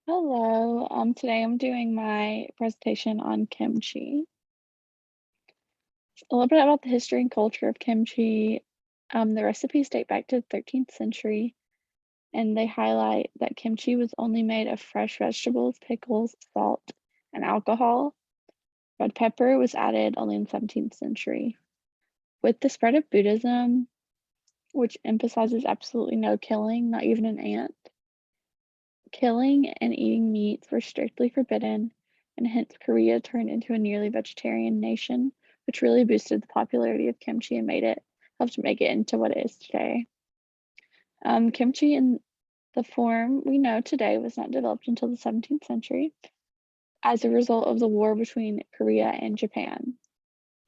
Hello. Today I'm doing my presentation on kimchi. A little bit about the history and culture of kimchi. The recipes date back to the 13th century, and they highlight that kimchi was only made of fresh vegetables, pickles, salt, and alcohol. Red pepper was added only in the 17th century. With the spread of Buddhism, which emphasizes absolutely no killing, not even an ant, killing and eating meats were strictly forbidden, and hence Korea turned into a nearly vegetarian nation, which really boosted the popularity of kimchi and helped make it into what it is today. Kimchi in the form we know today was not developed until the 17th century as a result of the war between Korea and Japan.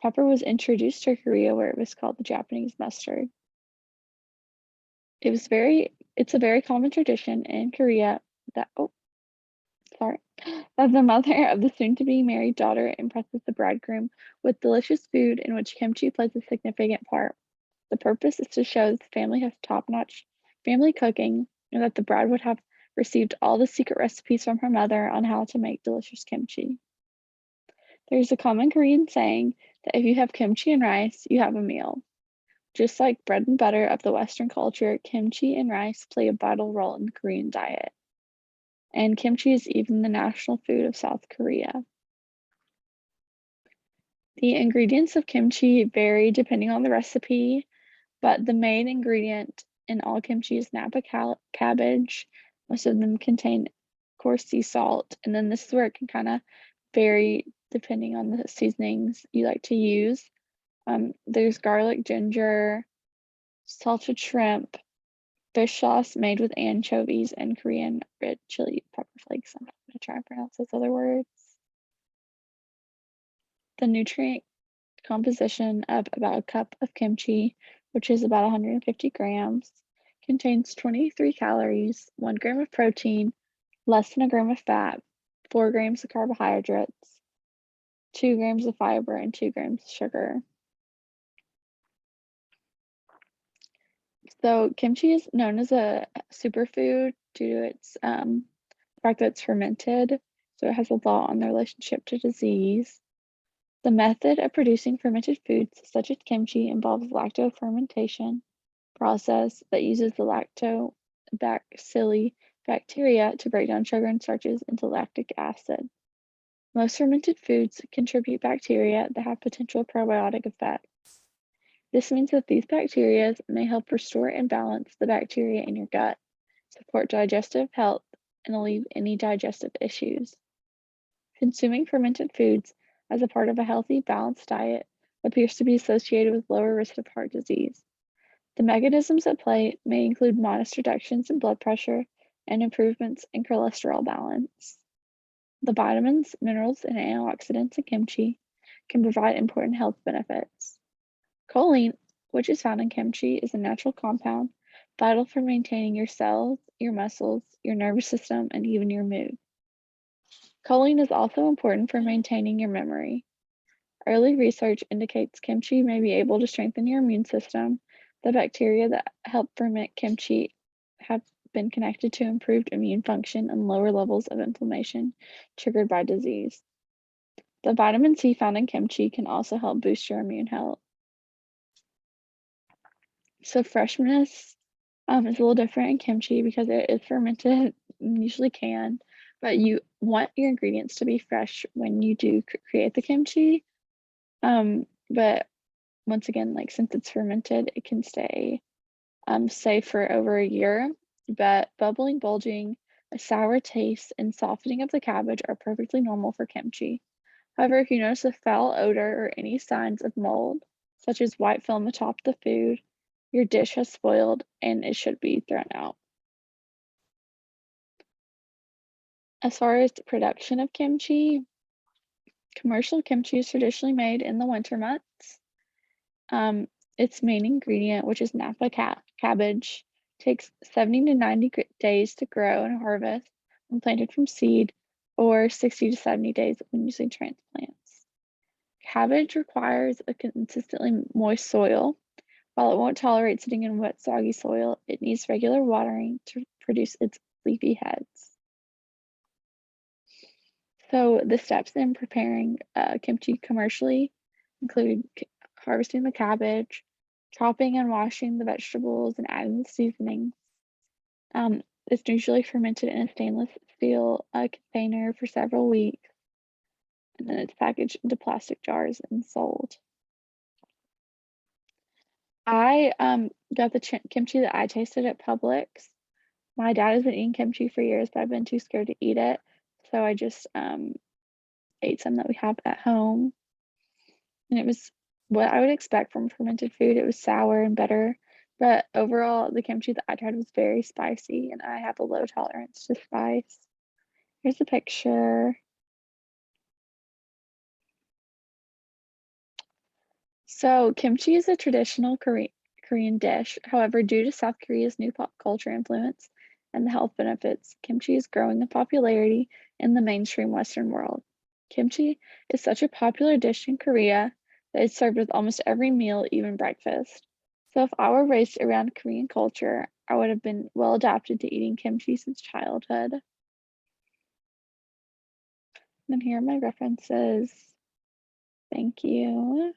Pepper was introduced to Korea where it was called the Japanese mustard. It's a very common tradition in Korea that sorry, that the mother of the soon-to-be married daughter impresses the bridegroom with delicious food in which kimchi plays a significant part. The purpose is to show that the family has top-notch family cooking and that the bride would have received all the secret recipes from her mother on how to make delicious kimchi. There's a common Korean saying that if you have kimchi and rice, you have a meal. Just like bread and butter of the Western culture, kimchi and rice play a vital role in the Korean diet. And kimchi is even the national food of South Korea. The ingredients of kimchi vary depending on the recipe, but the main ingredient in all kimchi is napa cabbage. Most of them contain coarse sea salt, and then this is where it can kind of vary depending on the seasonings you like to use. There's garlic, ginger, salted shrimp, fish sauce made with anchovies, and Korean red chili pepper flakes. I'm not going to try and pronounce those other words. The nutrient composition of about a cup of kimchi, which is about 150 grams, contains 23 calories, 1 gram of protein, less than a gram of fat, 4 grams of carbohydrates, 2 grams of fiber, and 2 grams of sugar. So kimchi is known as a superfood due to its fact that it's fermented, so it has a law on the relationship to disease. The method of producing fermented foods, such as kimchi, involves lactofermentation process that uses the lactobacilli bacteria to break down sugar and starches into lactic acid. Most fermented foods contribute bacteria that have potential probiotic effects. This means that these bacteria may help restore and balance the bacteria in your gut, support digestive health, and alleviate any digestive issues. Consuming fermented foods as a part of a healthy, balanced diet appears to be associated with lower risk of heart disease. The mechanisms at play may include modest reductions in blood pressure and improvements in cholesterol balance. The vitamins, minerals, and antioxidants in kimchi can provide important health benefits. Choline, which is found in kimchi, is a natural compound vital for maintaining your cells, your muscles, your nervous system, and even your mood. Choline is also important for maintaining your memory. Early research indicates kimchi may be able to strengthen your immune system. The bacteria that help ferment kimchi have been connected to improved immune function and lower levels of inflammation triggered by disease. The vitamin C found in kimchi can also help boost your immune health. So freshness is a little different in kimchi because it is fermented, usually canned, but you want your ingredients to be fresh when you do create the kimchi. But once again, like since it's fermented, it can stay safe for over a year. But bubbling, bulging, a sour taste, and softening of the cabbage are perfectly normal for kimchi. However, if you notice a foul odor or any signs of mold, such as white film atop the food, your dish has spoiled and it should be thrown out. As far as the production of kimchi, commercial kimchi is traditionally made in the winter months. Its main ingredient, which is napa cabbage, takes 70 to 90 days to grow and harvest when planted from seed, or 60 to 70 days when using transplants. Cabbage requires a consistently moist soil. While it won't tolerate sitting in wet, soggy soil, it needs regular watering to produce its leafy heads. So the steps in preparing kimchi commercially include harvesting the cabbage, chopping and washing the vegetables, and adding the seasoning. It's usually fermented in a stainless steel container for several weeks, and then it's packaged into plastic jars and sold. I got the kimchi that I tasted at Publix. My dad has been eating kimchi for years, but I've been too scared to eat it, so I just ate some that we have at home, and it was what I would expect from fermented food. It was sour and bitter, but overall, the kimchi that I tried was very spicy, and I have a low tolerance to spice. Here's a picture. So, kimchi is a traditional Korean dish. However, due to South Korea's new pop culture influence and the health benefits, kimchi is growing in popularity in the mainstream Western world. Kimchi is such a popular dish in Korea that it's served with almost every meal, even breakfast. So, if I were raised around Korean culture, I would have been well adapted to eating kimchi since childhood. And here are my references. Thank you.